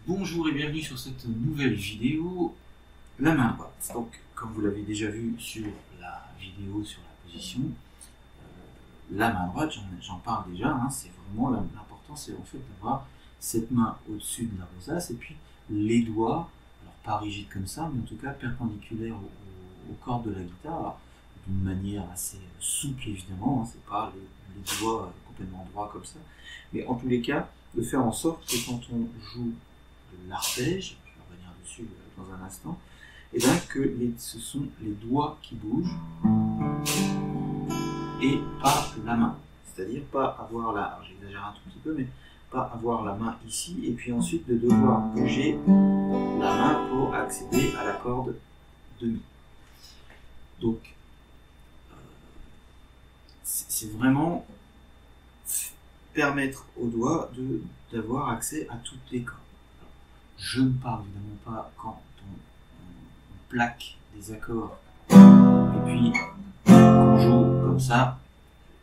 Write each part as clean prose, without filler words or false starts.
Bonjour et bienvenue sur cette nouvelle vidéo, la main droite. Donc, comme vous l'avez déjà vu sur la vidéo sur la position, la main droite, j'en parle déjà, hein, c'est vraiment l'important, c'est en fait d'avoir cette main au-dessus de la rosace et puis les doigts, alors pas rigides comme ça, mais en tout cas perpendiculaires aux cordes de la guitare, d'une manière assez souple évidemment, hein, c'est pas les doigts complètement droits comme ça, mais en tous les cas, de faire en sorte que quand on joue de l'arpège, je vais revenir dessus dans un instant, et bien que ce sont les doigts qui bougent et pas la main. C'est-à-dire pas avoir la, alors j'exagère un tout petit peu, mais pas avoir la main ici et puis ensuite de devoir bouger la main pour accéder à la corde de mi. Donc c'est vraiment permettre aux doigts d'avoir accès à toutes les cordes. Alors, je ne parle évidemment pas quand on plaque des accords et puis qu'on joue comme ça.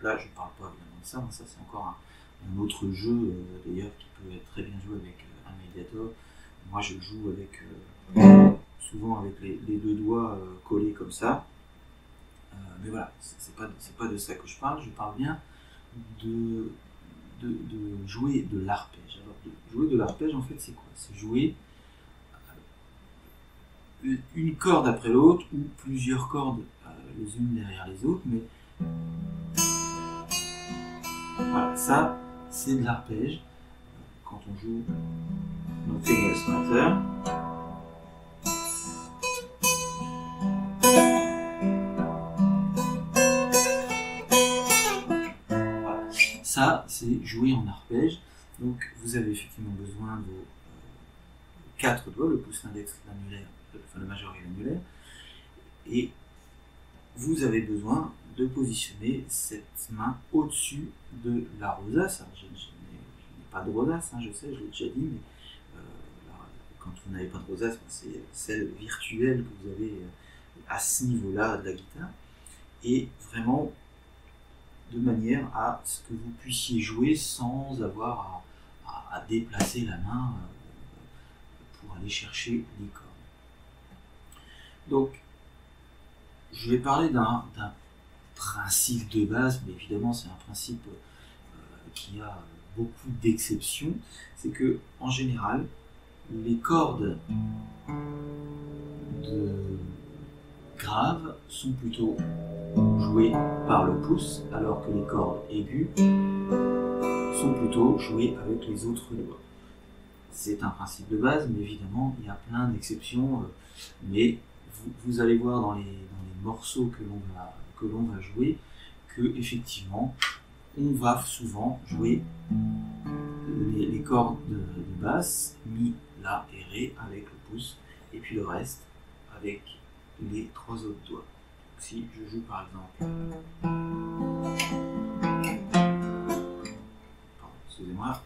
Là, je ne parle pas évidemment de ça, ça c'est encore un autre jeu d'ailleurs qui peut être très bien joué avec un médiator. Moi je joue avec souvent avec les deux doigts collés comme ça. Mais voilà, c'est pas de ça que je parle bien de jouer de l'arpège. Alors, jouer de l'arpège, en fait, c'est quoi? C'est jouer une corde après l'autre ou plusieurs cordes les unes derrière les autres, mais voilà, ça, c'est de l'arpège. Quand on joue Nothing Else Matters, ça, c'est jouer en arpège. Donc, vous avez effectivement besoin de vos 4 doigts, le pouce, l'index, l'annulaire, enfin le majeur et l'annulaire. Et vous avez besoin de positionner cette main au-dessus de la rosace. Alors, je n'ai pas de rosace, hein, je sais, je l'ai déjà dit, mais quand vous n'avez pas de rosace, c'est celle virtuelle que vous avez à ce niveau-là de la guitare. Et vraiment, de manière à ce que vous puissiez jouer sans avoir à déplacer la main pour aller chercher les cordes. Donc, je vais parler d'un principe de base, mais évidemment c'est un principe qui a beaucoup d'exceptions. C'est que, en général, les cordes de grave sont plutôt jouées par le pouce, alors que les cordes aiguës sont plutôt jouées avec les autres doigts. C'est un principe de base, mais évidemment, il y a plein d'exceptions. Mais vous allez voir dans les morceaux que l'on va jouer, que effectivement, on va souvent jouer les cordes de basse, mi, la et ré avec le pouce, et puis le reste avec les 3 autres doigts. Donc, si je joue par exemple, pardon, excusez-moi,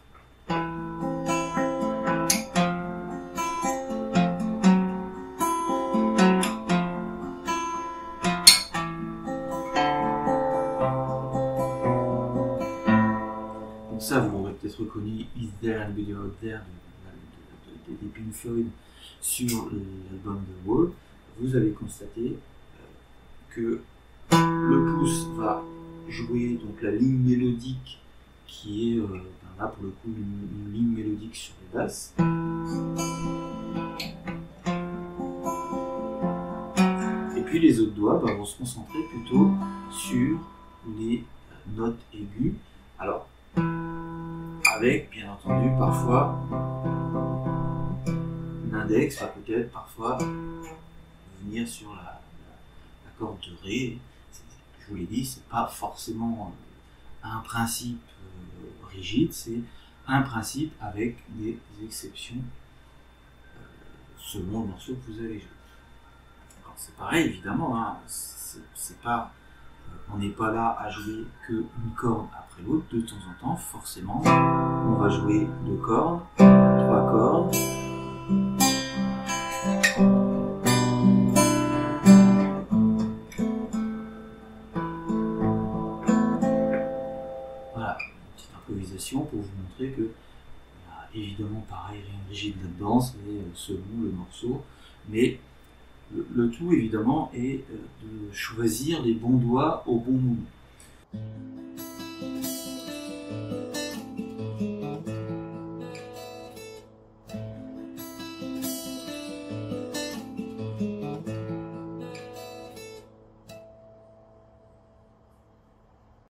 donc ça vous l'aurez peut-être reconnu, Is There Anybody Out There des Pink Floyd sur l'album The Wall. Vous allez constater que le pouce va jouer donc la ligne mélodique qui est là pour le coup une ligne mélodique sur les basses. Et puis les autres doigts vont se concentrer plutôt sur les notes aiguës. Alors, avec bien entendu parfois l'index va peut-être parfois venir sur la corde de ré. Je vous l'ai dit, c'est pas forcément un principe rigide, c'est un principe avec des exceptions selon le morceau que vous allez jouer. Alors c'est pareil évidemment, hein, c'est pas, on n'est pas là à jouer qu'une corde après l'autre. De temps en temps, forcément, on va jouer 2 cordes, 3 cordes. Voilà, une petite improvisation pour vous montrer que évidemment pareil, rien de rigide là-dedans, c'est selon le morceau, mais le tout évidemment est de choisir les bons doigts au bon moment.